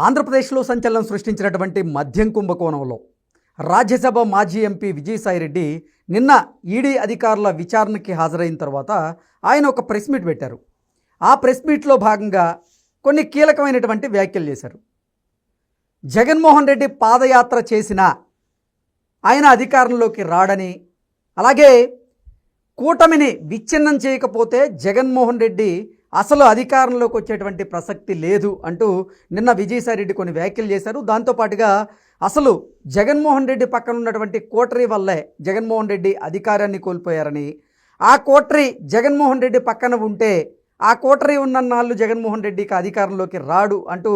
ఆంధ్రప్రదేశ్లో సంచలనం సృష్టించినటువంటి మద్యం కుంభకోణంలో రాజ్యసభ మాజీ ఎంపీ విజయసాయిరెడ్డి నిన్న ఈడీ అధికారుల విచారణకి హాజరైన తర్వాత ఆయన ఒక ప్రెస్ మీట్ పెట్టారు. ఆ ప్రెస్ మీట్లో భాగంగా కొన్ని కీలకమైనటువంటి వ్యాఖ్యలు చేశారు. జగన్మోహన్ రెడ్డి పాదయాత్ర చేసినా ఆయన అధికారంలోకి రాడని, అలాగే కూటమిని విచ్ఛిన్నం చేయకపోతే జగన్మోహన్ రెడ్డి అసలు అధికారంలోకి వచ్చేటువంటి ప్రసక్తి లేదు అంటూ నిన్న విజయసాయిరెడ్డి కొన్ని వ్యాఖ్యలు చేశారు. దాంతోపాటుగా అసలు జగన్మోహన్ రెడ్డి పక్కన ఉన్నటువంటి కోటరీ వల్లే జగన్మోహన్ రెడ్డి అధికారాన్ని కోల్పోయారని, ఆ కోటరీ జగన్మోహన్ రెడ్డి పక్కన ఉంటే ఆ కోటరీ ఉన్నన్నాళ్ళు జగన్మోహన్ రెడ్డికి అధికారంలోకి రాడు అంటూ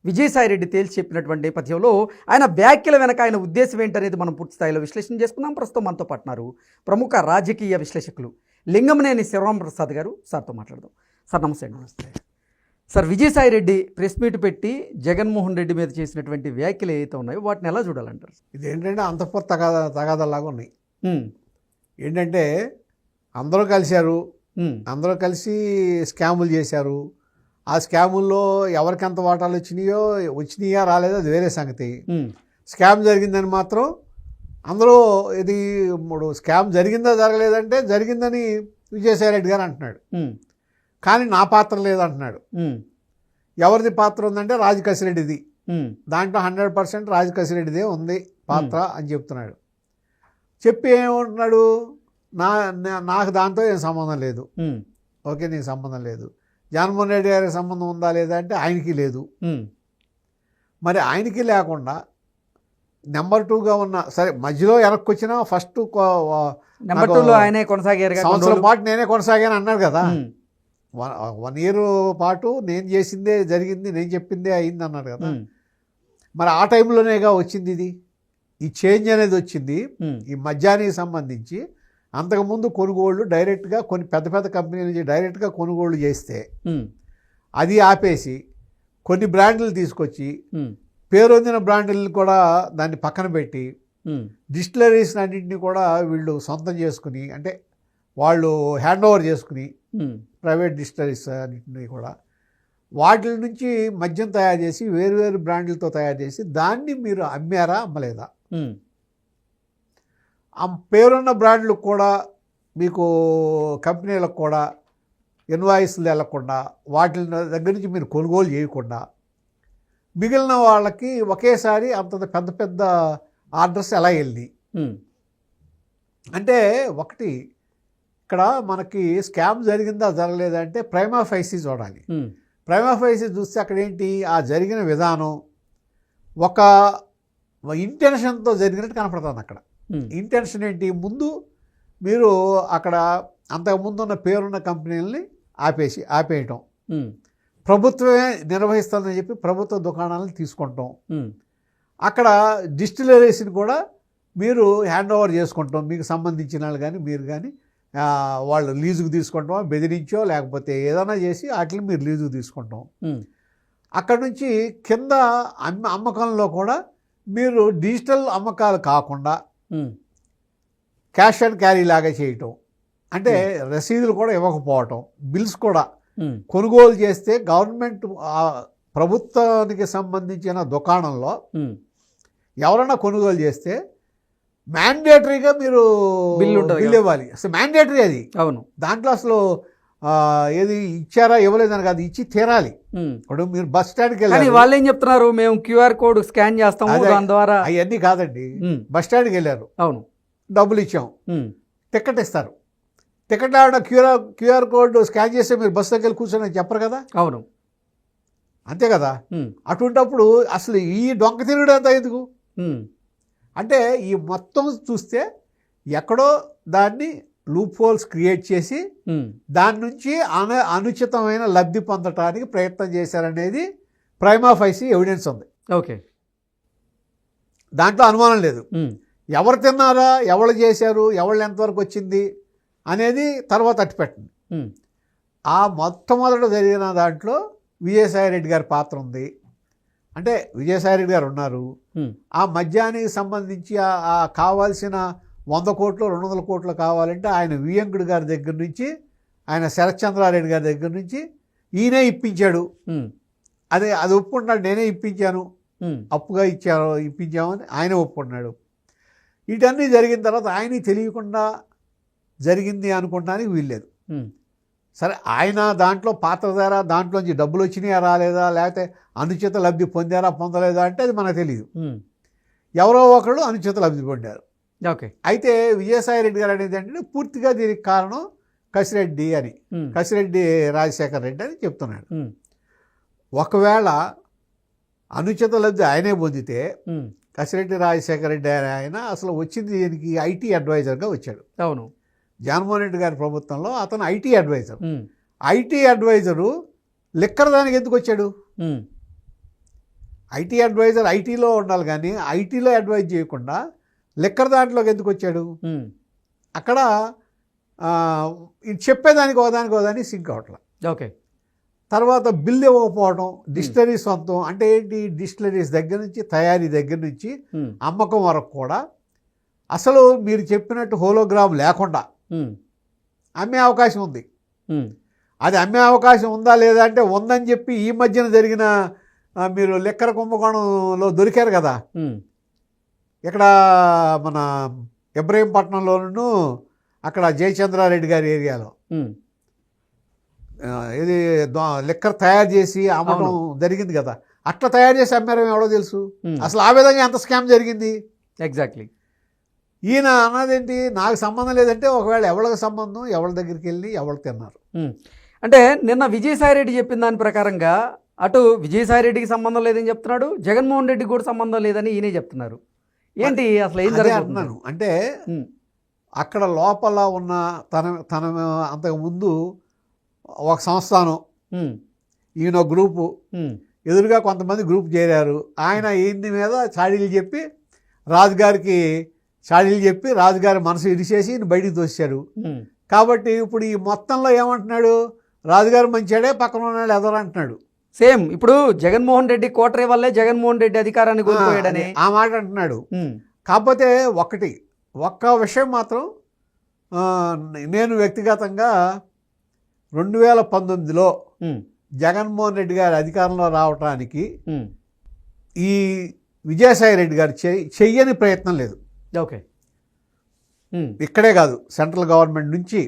విజయసాయిరెడ్డి తేల్చి చెప్పినటువంటి నేపథ్యంలో ఆయన వ్యాఖ్యల వెనక ఆయన ఉద్దేశం ఏంటనేది మనం పూర్తి స్థాయిలో విశ్లేషణ చేసుకుందాం. ప్రస్తుతం మనతో పాటున్నారు ప్రముఖ రాజకీయ విశ్లేషకులు లింగమనేని శివరామప్రసాద్ గారు. సార్తో మాట్లాడదాం. సార్ నమస్తే. నమస్తే సార్. విజయసాయిరెడ్డి ప్రెస్ మీట్ పెట్టి జగన్మోహన్ రెడ్డి మీద చేసినటువంటి వ్యాఖ్యలు ఏవైతే ఉన్నాయో వాటిని ఎలా చూడాలంటారు? ఇది ఏంటంటే అంతఃపుర తగాదాలాగా ఉన్నాయి. ఏంటంటే అందరూ కలిశారు, అందరూ కలిసి స్కాములు చేశారు. ఆ స్కాముల్లో ఎవరికి ఎంత వాటాలు వచ్చినాయా రాలేదో అది వేరే సంగతి. స్కామ్ జరిగిందని మాత్రం అందరూ ఇది ఇప్పుడు స్కామ్ జరిగిందా జరగలేదంటే జరిగిందని విజయసాయిరెడ్డి గారు అంటున్నాడు. కానీ నా పాత్ర లేదంటున్నాడు. ఎవరిది పాత్ర ఉందంటే రాజకసిరెడ్డిది. దాంట్లో 100% రాజకసిరెడ్డిదే ఉంది పాత్ర అని చెప్తున్నాడు. చెప్పి ఏమంటున్నాడు, నాకు దాంతో ఏం సంబంధం లేదు. ఓకే, నీకు సంబంధం లేదు. జగన్మోహన్ రెడ్డి గారికి సంబంధం ఉందా లేదా అంటే ఆయనకి లేదు. మరి ఆయనకి లేకుండా నెంబర్ 2గా ఉన్న, సరే మధ్యలో వెనక్కి వచ్చినా ఫస్ట్ నెంబర్ 2లో ఆయనే కొనసాగారు, సంవత్సరం పాటు నేనే కొనసాగాను అన్నాడు కదా. 1 year పాటు నేను చేసిందే జరిగింది, నేను చెప్పిందే అయింది అన్నాడు కదా. మరి ఆ టైంలోనేగా వచ్చింది ఇది, ఈ చేంజ్ అనేది వచ్చింది. ఈ మద్యానికి సంబంధించి అంతకుముందు కొనుగోళ్ళు డైరెక్ట్గా కొన్ని పెద్ద పెద్ద కంపెనీల నుంచి డైరెక్ట్గా కొనుగోళ్ళు చేస్తే అది ఆపేసి కొన్ని బ్రాండ్లు తీసుకొచ్చి పేరొందిన బ్రాండ్లను కూడా దాన్ని పక్కన పెట్టి డిస్టిలరీస్ అన్నింటినీ కూడా వీళ్ళు సొంతం చేసుకుని, అంటే వాళ్ళు హ్యాండ్ ఓవర్ చేసుకుని ప్రైవేట్ డిస్టిలరీస్ అన్నింటినీ కూడా వాటి నుంచి మద్యం తయారు చేసి వేరు బ్రాండ్లతో తయారు చేసి దాన్ని మీరు అమ్మారా అమ్మలేదా? ఆ పేరున్న బ్రాండ్లకు కూడా మీకు కంపెనీలకు కూడా ఇన్వాయిస్లు వెళ్ళకుండా వాటి దగ్గర నుంచి మీరు కొనుగోలు చేయకుండా మిగిలిన వాళ్ళకి ఒకేసారి అంత పెద్ద పెద్ద ఆర్డర్స్ ఎలా వెళ్ళి అంటే ఒకటి ఇక్కడ మనకి స్కామ్ జరిగిందా జరగలేదా అంటే ప్రైమా ఫైసీ చూడాలి. ప్రైమా ఫైసీ చూస్తే అక్కడ ఏంటి, ఆ జరిగిన విధానం ఒక ఇంటెన్షన్తో జరిగినట్టు కనపడుతుంది. అక్కడ ఇంటెన్షన్ ఏంటి, ముందు మీరు అక్కడ అంతకుముందు ఉన్న పేరున్న కంపెనీలని ఆపేయటం, ప్రభుత్వమే నిర్వహిస్తుందని చెప్పి ప్రభుత్వ దుకాణాలను తీసుకుంటాం, అక్కడ డిస్టిలరీస్ని కూడా మీరు హ్యాండ్ ఓవర్ చేసుకుంటాం, మీకు సంబంధించిన వాళ్ళు కానీ మీరు కానీ వాళ్ళు లీజుకు తీసుకుంటాం, బెదిరించో లేకపోతే ఏదైనా చేసి వాటిని మీరు లీజుకు తీసుకుంటాం. అక్కడ నుంచి కింద అమ్మకంలో కూడా మీరు డిజిటల్ అమ్మకాలు కాకుండా క్యాష్ అండ్ క్యారీ లాగా చేయటం, అంటే రసీదులు కూడా ఇవ్వకపోవటం, బిల్స్ కూడా కొనుగోలు చేస్తే గవర్నమెంట్ ప్రభుత్వానికి సంబంధించిన దుకాణంలో ఎవరైనా కొనుగోలు చేస్తే మ్యాండేటరీగా మీరు బిల్ ఇవ్వాలి. అసలు మ్యాండేటరీ అది. అవును, దాంట్లో అసలు ఏది ఇచ్చారా ఇవ్వలేదని కాదు, ఇచ్చి తీరాలి. ఇప్పుడు మీరు బస్ స్టాండ్కి వెళ్ళాలి, వాళ్ళు ఏం చెప్తున్నారు, మేము QR కోడ్ స్కాన్ చేస్తాము దాని ద్వారా. అవన్నీ కాదండి, బస్ స్టాండ్కి వెళ్ళారు, అవును, డబ్బులు ఇచ్చాం, టికెట్ ఇస్తారు. టికెట్ ఆవిడ QR కోడ్ స్కాన్ చేస్తే మీరు బస్ దగ్గర కూర్చొని చెప్పరు కదా. అవును, అంతే కదా. అటువంటిప్పుడు అసలు ఈ డొంక తిరుగుడు అంతా ఎందుకు అంటే ఈ మొత్తం చూస్తే ఎక్కడో దాన్ని లూప్ హోల్స్ క్రియేట్ చేసి దాని నుంచి అనుచితమైన లబ్ధి పొందటానికి ప్రయత్నం చేశారనేది ప్రైమా ఫైసీ ఎవిడెన్స్ ఉంది. ఓకే, దాంట్లో అనుమానం లేదు. ఎవరు తిన్నారా, ఎవరు చేశారు, ఎవరు ఎంతవరకు వచ్చింది అనేది తర్వాత అట్టిపెట్టండి. ఆ మొట్టమొదట జరిగిన దాంట్లో విజయసాయిరెడ్డి గారి పాత్ర ఉంది. అంటే విజయసాయిరెడ్డి గారు ఉన్నారు. ఆ మద్యానికి సంబంధించి ఆ కావాల్సిన 100 కోట్లు 200 కోట్లు కావాలంటే ఆయన వియంకుడు గారి దగ్గర నుంచి, ఆయన శరత్చంద్రారెడ్డి గారి దగ్గర నుంచి ఈయనే ఇప్పించాడు. అది ఒప్పుకుంటున్నాడు, నేనే ఇప్పించాను, అప్పుగా ఇప్పించామని ఆయన ఒప్పుకుంటున్నాడు. వీటన్నీ జరిగిన తర్వాత ఆయనకి తెలియకుండా జరిగింది అనుకుంటానికి వీల్లేదు. సరే, ఆయన దాంట్లో పాత్రధార, దాంట్లోంచి డబ్బులు వచ్చినాయా రాలేదా, లేకపోతే అనుచిత లబ్ధి పొందారా పొందలేదా అంటే అది మనకు తెలియదు. ఎవరో ఒకళ్ళు అనుచిత లబ్ధి పొందారు. ఓకే. అయితే విజయసాయి రెడ్డి గారు అనేది ఏంటంటే పూర్తిగా దీనికి కారణం కసిరెడ్డి అని, కసిరెడ్డి రాజశేఖర రెడ్డి అని చెప్తున్నాడు. ఒకవేళ అనుచిత లబ్ధి ఆయనే పొందితే కసిరెడ్డి రాజశేఖర రెడ్డి ఆయన అసలు వచ్చింది దీనికి ఐటీ అడ్వైజర్గా వచ్చాడు. అవును, జగన్మోహన్ రెడ్డి గారి ప్రభుత్వంలో అతను IT adviser. IT adviser liquor దానికి ఎందుకు వచ్చాడు? ఐటీ అడ్వైజర్ ఐటీలో ఉండాలి, కానీ ఐటీలో అడ్వైజ్ చేయకుండా లిక్కర్ దాంట్లోకి ఎందుకు వచ్చాడు? అక్కడ చెప్పేదానికి ఒకదానికి సింక్ అవట్లా. ఓకే. తర్వాత బిల్లు ఇవ్వకపోవడం, డిస్టిలరీ సొంతం అంటే ఏంటి, డిస్టిలరీస్ దగ్గర నుంచి, తయారీ దగ్గర నుంచి అమ్మకం వరకు కూడా అసలు మీరు చెప్పినట్టు హోలోగ్రామ్ లేకుండా అమ్మే అవకాశం ఉంది. అది అమ్మే అవకాశం ఉందా లేదా అంటే ఉందని చెప్పి ఈ మధ్యన జరిగిన మీరు లిక్కర్ కుంభకోణంలో దొరికారు కదా, ఇక్కడ మన ఇబ్రహీంపట్నంలోనూ అక్కడ జయచంద్రారెడ్డి గారి ఏరియాలో ఇది లిక్కర్ తయారు చేసి అమ్మటం జరిగింది కదా. అట్లా తయారు చేసి అమ్మారేమో ఎవడో తెలుసు. అసలు ఆ విధంగా ఎంత స్కామ్ జరిగింది. ఎగ్జాక్ట్లీ. ఈయన అన్నదేంటి, నాకు సంబంధం లేదంటే ఒకవేళ ఎవరికి సంబంధం, ఎవరి దగ్గరికి వెళ్ళి ఎవరు తిన్నారు. అంటే నిన్న విజయసాయిరెడ్డి చెప్పిన దాని ప్రకారంగా అటు విజయసాయిరెడ్డికి సంబంధం లేదని చెప్తున్నాడు, జగన్మోహన్ రెడ్డికి కూడా సంబంధం లేదని ఈయనే చెప్తున్నారు. ఏంటి అసలు ఏం జరుగుతున్నాను అంటే అక్కడ లోపల ఉన్న తన అంతకుముందు ఒక సంస్థానం, ఈయన గ్రూపు, ఎదురుగా కొంతమంది గ్రూప్ చేరారు. ఆయన ఈయన మీద చాడీలు చెప్పి రాజుగారి మనసు ఇరిచేసి ఈయన బయటికి తోసాడు. కాబట్టి ఇప్పుడు ఈ మొత్తంలో ఏమంటున్నాడు, రాజుగారు మంచివాడే, పక్కన ఉన్నాడు ఎదరు అంటున్నాడు. సేమ్ ఇప్పుడు జగన్మోహన్ రెడ్డి కోటరీ వల్లే జగన్మోహన్ రెడ్డి అధికారాన్ని కోల్పోయాడని ఆ మాట అంటున్నాడు. కాకపోతే ఒక్క విషయం మాత్రం నేను వ్యక్తిగతంగా 2019లో జగన్మోహన్ రెడ్డి గారి అధికారంలో రావటానికి ఈ విజయసాయి రెడ్డి గారు చెయ్యని ప్రయత్నం లేదు. ఓకే. ఇక్కడే కాదు, సెంట్రల్ గవర్నమెంట్ నుంచి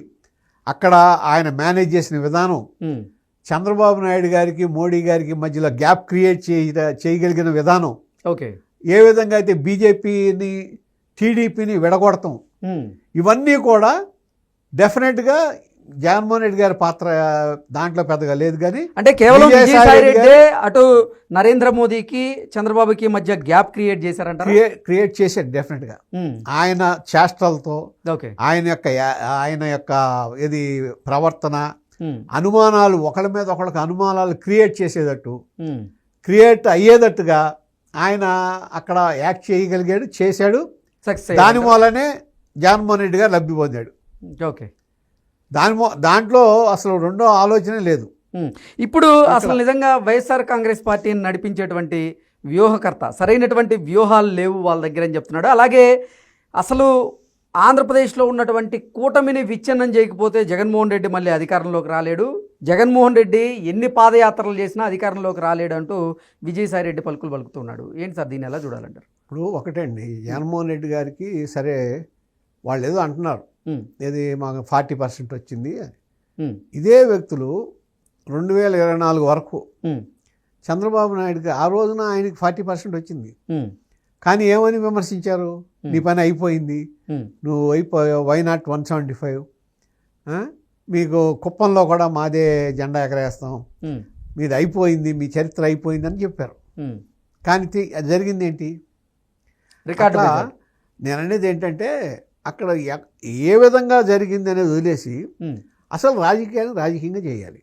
అక్కడ ఆయన మేనేజ్ చేసిన విధానం, చంద్రబాబు నాయుడు గారికి మోడీ గారికి మధ్యలో గ్యాప్ క్రియేట్ చేయగలిగిన విధానం, ఓకే, ఏ విధంగా అయితే బీజేపీని టీడీపీని విడగొడతాం, ఇవన్నీ కూడా డెఫినెట్గా జగన్మోహన్ రెడ్డి గారి పాత్ర దాంట్లో పెద్దగా లేదు. కానీ అంటే కేవలం విజయసాయి రెడ్డి అటు నరేంద్ర మోదీకి చంద్రబాబుకి మధ్య గ్యాప్ క్రియేట్ చేశారంట. క్రియేట్ చేశారు డెఫినెట్గా. ఆయన చేష్టలతో, ఆయన యొక్క ఇది ప్రవర్తన, అనుమానాలు, ఒకళ్ళ మీద ఒకళ్ళకి అనుమానాలు క్రియేట్ చేసేటట్టు, క్రియేట్ అయ్యేటట్టుగా ఆయన అక్కడ యాక్ట్ చేయగలిగాడు, చేశాడు. దాని మూలనే జగన్మోహన్ రెడ్డి గారు లబ్ధి పొందాడు. ఓకే. దాంట్లో అసలు రెండో ఆలోచన లేదు. ఇప్పుడు అసలు నిజంగా వైఎస్ఆర్ కాంగ్రెస్ పార్టీని నడిపించేటువంటి వ్యూహకర్త సరైనటువంటి వ్యూహాలు లేవు వాళ్ళ దగ్గర అని చెప్తున్నాడు. అలాగే అసలు ఆంధ్రప్రదేశ్లో ఉన్నటువంటి కూటమిని విచ్ఛిన్నం చేయకపోతే జగన్మోహన్ రెడ్డి మళ్ళీ అధికారంలోకి రాలేడు, జగన్మోహన్ రెడ్డి ఎన్ని పాదయాత్రలు చేసినా అధికారంలోకి రాలేడు అంటూ విజయసాయి రెడ్డి పలుకులు పలుకుతున్నాడు. ఏంటి సార్, దీన్ని ఎలా చూడాలంటారు? ఇప్పుడు ఒకటండి, జగన్మోహన్ రెడ్డి గారికి సరే వాళ్ళు ఏదో అంటున్నారు, ఏది మాకు 40% వచ్చింది. ఇదే వ్యక్తులు 2024 వరకు చంద్రబాబు నాయుడుకి ఆ రోజున ఆయనకి 40% వచ్చింది. కానీ ఏమని విమర్శించారు, నీ పని అయిపోయింది, నువ్వు అయిపోయావు, వై నాట్ 175, మీకు కుప్పంలో కూడా మాదే జెండా ఎగరేస్తాం, మీది అయిపోయింది, మీ చరిత్ర అయిపోయింది అని చెప్పారు. కానీ జరిగింది ఏంటి? రికార్డు. నేను అనేది ఏంటంటే అక్కడ ఏ విధంగా జరిగింది అనేది వదిలేసి అసలు రాజకీయాన్ని రాజకీయంగా చేయాలి.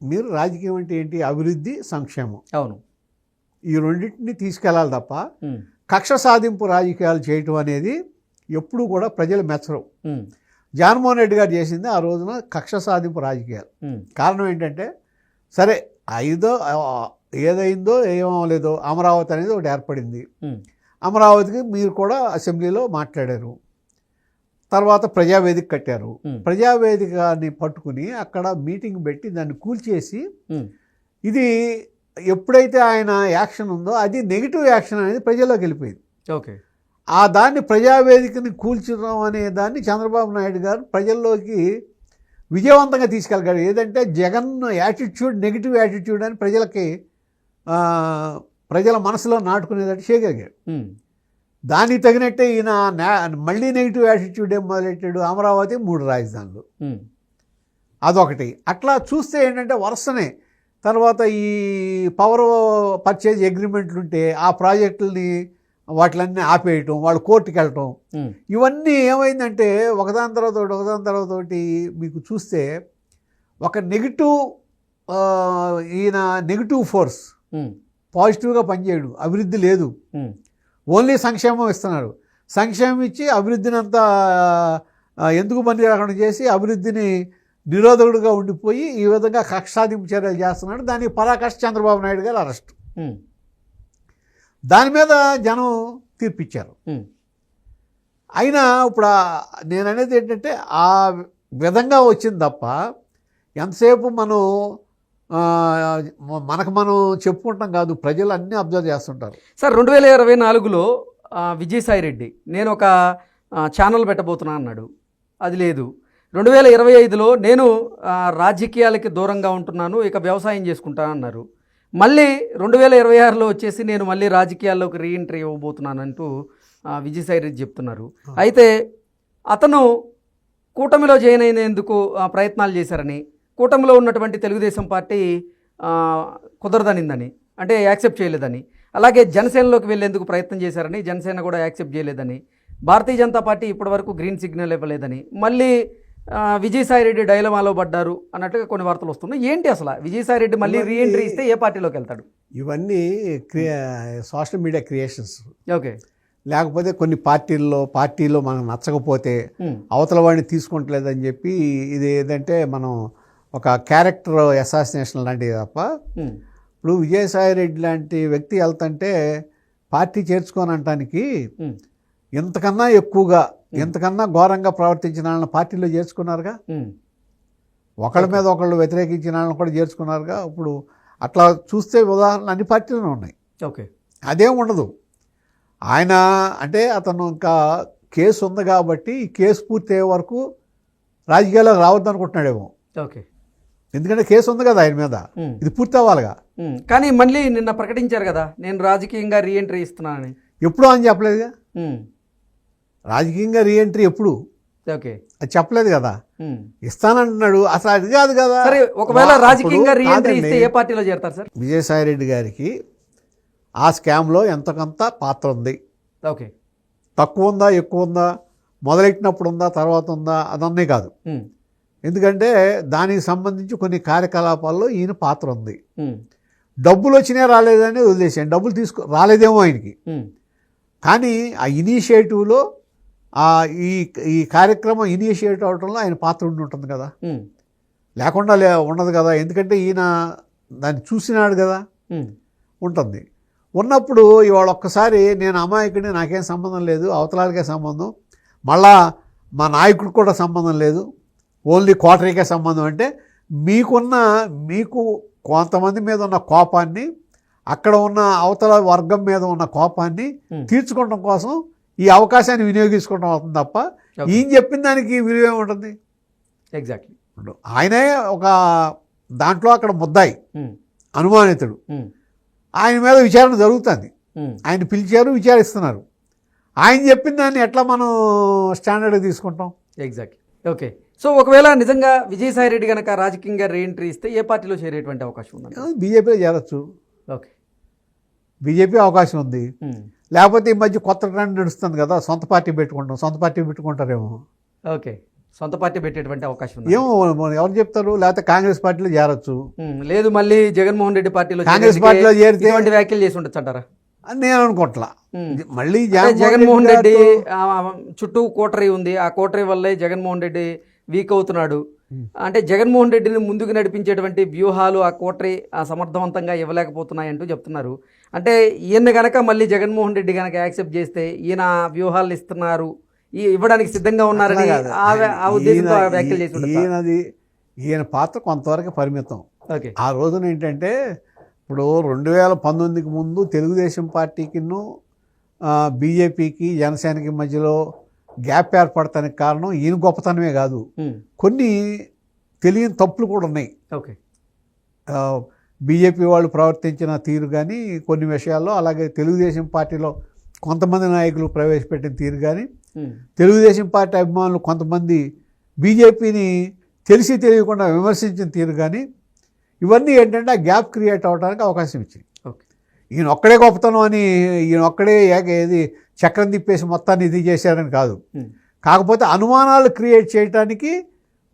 మీరు రాజకీయం అంటే ఏంటి, అభివృద్ధి, సంక్షేమం, అవును, ఈ రెండింటిని తీసుకెళ్ళాలి తప్ప కక్ష సాధింపు రాజకీయాలు చేయటం అనేది ఎప్పుడు కూడా ప్రజలు మెచ్చరు. జగన్మోహన్ రెడ్డి గారు చేసింది ఆ రోజున కక్ష సాధింపు రాజకీయాలు. కారణం ఏంటంటే సరే ఏదైందో ఏమవలేదో అమరావతి అనేది ఒకటి ఏర్పడింది. అమరావతికి మీరు కూడా అసెంబ్లీలో మాట్లాడారు, తర్వాత ప్రజావేదిక కట్టారు. ప్రజావేదికని పట్టుకుని అక్కడ మీటింగ్ పెట్టి దాన్ని కూల్చేసి ఇది ఎప్పుడైతే ఆయన యాక్షన్ ఉందో అది నెగిటివ్ యాక్షన్ అనేది ప్రజల్లోకి వెళ్ళిపోయింది. ఓకే. ఆ దాన్ని ప్రజావేదికని కూల్చడం అనే దాన్ని చంద్రబాబు నాయుడు గారు ప్రజల్లోకి విజయవంతంగా తీసుకెళ్ళగారు. ఏదంటే జగన్ యాటిట్యూడ్ నెగిటివ్ యాటిట్యూడ్ అని ప్రజలకి ప్రజల మనసులో నాటుకునేటట్టు చేయగలిగాడు. దానికి తగినట్టే ఈయన మళ్ళీ నెగిటివ్ యాటిట్యూడ్ ఏం మొదలెట్టాడు, అమరావతి 3 రాజధానులు, అదొకటి. అట్లా చూస్తే ఏంటంటే వరుసనే తర్వాత ఈ పవర్ పర్చేజ్ అగ్రిమెంట్లు ఉంటే ఆ ప్రాజెక్టులని వాటిలన్నీ ఆపేయటం, వాళ్ళు కోర్టుకి వెళ్ళటం, ఇవన్నీ ఏమైందంటే ఒకదాని తర్వాత ఒకటి మీకు చూస్తే ఒక నెగిటివ్ ఈయన నెగిటివ్ ఫోర్స్ పాజిటివ్గా పనిచేయడు, అభివృద్ధి లేదు, ఓన్లీ సంక్షేమం ఇస్తున్నారు. సంక్షేమం ఇచ్చి అభివృద్ధిని అంతా ఎందుకు పని రాకుండా చేసి అభివృద్ధిని నిరోధకుడుగా ఉండిపోయి ఈ విధంగా కక్ష సాధింపు చర్యలు చేస్తున్నాడు. దానికి పరాకాష్ఠ చంద్రబాబు నాయుడు గారు అరెస్ట్. దాని మీద జనం తీర్పిచ్చారు. అయినా ఇప్పుడు నేను అనేది ఏంటంటే ఆ విధంగా వచ్చింది తప్ప ఎంతసేపు మనం చెప్పుకుంటాం కాదు, ప్రజలు అన్నీ అబ్జర్వ్ చేస్తుంటారు. సార్ 2024లో విజయసాయిరెడ్డి నేను ఒక ఛానల్ పెట్టబోతున్నా అన్నాడు, అది లేదు. 2025లో నేను రాజకీయాలకి దూరంగా ఉంటున్నాను, ఇక వ్యవసాయం చేసుకుంటాను అన్నారు. మళ్ళీ 2026లో వచ్చేసి నేను మళ్ళీ రాజకీయాల్లోకి రీఎంట్రీ ఇవ్వబోతున్నానంటూ విజయసాయిరెడ్డి చెప్తున్నారు. అయితే అతను కూటమిలో జాయిన్ అయినందుకు ప్రయత్నాలు చేశారని, కూటమిలో ఉన్నటువంటి తెలుగుదేశం పార్టీ కుదరదనిందని, అంటే యాక్సెప్ట్ చేయలేదని, అలాగే జనసేనలోకి వెళ్ళేందుకు ప్రయత్నం చేశారని, జనసేన కూడా యాక్సెప్ట్ చేయలేదని, భారతీయ జనతా పార్టీ ఇప్పటివరకు గ్రీన్ సిగ్నల్ ఇవ్వలేదని, మళ్ళీ విజయసాయిరెడ్డి డైలమాలో పడ్డారు అన్నట్టుగా కొన్ని వార్తలు వస్తున్నాయి. ఏంటి అసలు విజయసాయిరెడ్డి మళ్ళీ రీఎంట్రీ ఇస్తే ఏ పార్టీలోకి వెళ్తాడు? ఇవన్నీ సోషల్ మీడియా క్రియేషన్స్. ఓకే. లేకపోతే కొన్ని పార్టీలో మనకు నచ్చకపోతే అవతల వాడిని తీసుకుంటలేదని చెప్పి ఇది ఏదంటే మనం ఒక క్యారెక్టర్ అసాసినేషన్ లాంటిది తప్ప, ఇప్పుడు విజయసాయిరెడ్డి లాంటి వ్యక్తి వెళ్తుంటే పార్టీ చేర్చుకోనంటానికి ఎంతకన్నా ఎక్కువగా ఎంతకన్నా ఘోరంగా ప్రవర్తించిన వాళ్ళని పార్టీలో చేర్చుకున్నారుగా, ఒకళ్ళ మీద ఒకళ్ళు వ్యతిరేకించిన వాళ్ళని కూడా చేర్చుకున్నారుగా. ఇప్పుడు అట్లా చూస్తే ఉదాహరణలు అన్ని పార్టీలోనే ఉన్నాయి. ఓకే. అదేం ఉండదు. ఆయన అంటే అతను ఇంకా కేసు ఉంది కాబట్టి ఈ కేసు పూర్తి అయ్యే వరకు రాజకీయాల్లోకి రావద్దు అనుకుంటున్నాడేమో. ఓకే. ఎందుకంటే కేసు ఉంది కదా ఆయన మీద, ఇది పూర్తి అవ్వాలిగా. కానీ మళ్ళీ నిన్న ప్రకటించారు కదా నేను రాజకీయంగా రీఎంట్రీ ఇస్తున్నానని. ఎప్పుడు అని చెప్పలేదుగా, రాజకీయంగా రీఎంట్రీ ఎప్పుడు ఓకే అది చెప్పలేదు కదా, ఇస్తానంటున్నాడు. అసలు అది కాదు కదా. సరే, ఒకవేళ రాజకీయంగా రీఎంట్రీ ఇస్తే ఏ పార్టీలో చేరతారు సార్? విజయసాయిరెడ్డి గారికి ఆ స్కామ్లో ఎంతకంత పాత్ర ఉంది. ఓకే. తక్కువ ఉందా ఎక్కువ ఉందా, మొదలెట్టినప్పుడు ఉందా తర్వాత ఉందా, అదన్నీ కాదు. ఎందుకంటే దానికి సంబంధించి కొన్ని కార్యకలాపాల్లో ఈయన పాత్ర ఉంది. డబ్బులు వచ్చినా రాలేదని వదిలేసాను, డబ్బులు రాలేదేమో ఆయనకి, కానీ ఆ ఇనిషియేటివ్లో ఈ కార్యక్రమం ఇనిషియేట్ అవడంలో ఆయన పాత్ర ఉండి ఉంటుంది కదా, లేకుండా ఉండదు కదా. ఎందుకంటే ఈయన దాన్ని చూసినాడు కదా, ఉంటుంది. ఉన్నప్పుడు ఇవాళ ఒక్కసారి నేను అమాయకుడిని, నాకేం సంబంధం లేదు, అవతలాలకే సంబంధం, మళ్ళా మా నాయకుడికి కూడా సంబంధం లేదు, ఓన్లీ కోటరీకే సంబంధం అంటే మీకు కొంతమంది మీద ఉన్న కోపాన్ని, అక్కడ ఉన్న అవతల వర్గం మీద ఉన్న కోపాన్ని తీర్చుకోవడం కోసం ఈ అవకాశాన్ని వినియోగించుకోవడం అవుతుంది తప్ప ఈయన చెప్పిన దానికి విలువ ఉంటుంది. ఎగ్జాక్ట్లీ. ఆయనే ఒక దాంట్లో అక్కడ ముద్దాయి, అనుమానితుడు, ఆయన మీద విచారణ జరుగుతుంది, ఆయన పిలిచారు, విచారిస్తున్నారు. ఆయన చెప్పిన దాన్ని ఎట్లా మనం స్టాండర్డ్గా తీసుకుంటాం? ఎగ్జాక్ట్లీ. ఓకే. సో ఒకవేళ నిజంగా విజయసాయిరెడ్డి కనుక రాజకీయంగా రీఎంట్రీ ఇస్తే ఏ పార్టీలో చేరేటువంటి అవకాశం ఉంది? బీజేపీలో చేరచ్చు. ఓకే. బీజేపీ అవకాశం ఉంది. లేకపోతే ఈ మధ్య కొత్త ట్రెండ్ నడుస్తుంది కదా, సొంత పార్టీ పెట్టుకుంటారేమో. ఓకే. సొంత పార్టీ పెట్టేటువంటి అవకాశం ఉంది. ఏమో ఎవరు చెప్తారు. లేకపోతే కాంగ్రెస్ పార్టీలో చేరచ్చు. లేదు, మళ్ళీ జగన్మోహన్ రెడ్డి పార్టీలో, కాంగ్రెస్ పార్టీలో చేరితే వ్యాఖ్యలు చేసి ఉండొచ్చు అంటారా? నేను అనుకోవట్లా. మళ్ళీ జగన్మోహన్ రెడ్డి చుట్టూ కోటరీ ఉంది, ఆ కోటరీ వల్లే జగన్మోహన్ రెడ్డి వీక్ అవుతున్నాడు అంటే జగన్మోహన్ రెడ్డిని ముందుకు నడిపించేటువంటి వ్యూహాలు ఆ కోటరీ సమర్థవంతంగా ఇవ్వలేకపోతున్నాయంటూ చెప్తున్నారు. అంటే ఈయన గనక మళ్ళీ జగన్మోహన్ రెడ్డి గనక యాక్సెప్ట్ చేస్తే ఈయన వ్యూహాలు ఇస్తున్నారు, ఇవ్వడానికి సిద్ధంగా ఉన్నారని ఆ ఉద్దేశంతో వ్యాఖ్యలు చేసి ఈయన పాత్ర కొంతవరకు పరిమితం. ఓకే. ఆ రోజున ఏంటంటే ఇప్పుడు 2019కి ముందు తెలుగుదేశం పార్టీకిను బీజేపీకి జనసేనకి మధ్యలో గ్యాప్ ఏర్పడటానికి కారణం ఈయన గొప్పతనమే కాదు, కొన్ని తెలియని తప్పులు కూడా ఉన్నాయి. ఓకే. బీజేపీ వాళ్ళు ప్రవర్తించిన తీరు కానీ కొన్ని విషయాల్లో, అలాగే తెలుగుదేశం పార్టీలో కొంతమంది నాయకులు ప్రవేశపెట్టిన తీరు కానీ, తెలుగుదేశం పార్టీ అభిమానులు కొంతమంది బీజేపీని తెలిసి తెలియకుండా విమర్శించిన తీరు కానీ, ఇవన్నీ ఏంటంటే ఆ గ్యాప్ క్రియేట్ అవడానికి అవకాశం ఇచ్చింది. ఓకే. ఈయన ఒక్కడే గొప్పతనం అని, ఈయన ఒక్కడే ఏది చక్రం తిప్పేసి మొత్తాన్ని ఇది చేశారని కాదు. కాకపోతే అనుమానాలు క్రియేట్ చేయడానికి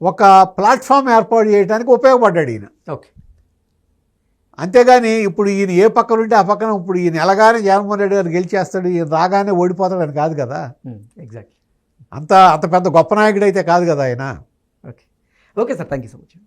ఒక ప్లాట్ఫామ్ ఏర్పాటు చేయడానికి ఉపయోగపడ్డాడు ఈయన. ఓకే. అంతేగాని ఇప్పుడు ఈయన ఏ పక్కన ఉంటే ఆ పక్కన ఇప్పుడు ఈయన ఎలాగానే జగన్మోహన్ రెడ్డి గారు గెలిచేస్తాడు, ఈయన రాగానే ఓడిపోతాడని కాదు కదా. ఎగ్జాక్ట్లీ. అంత పెద్ద గొప్ప నాయకుడు అయితే కాదు కదా ఆయన. Okay. Okay sir, thank you so much.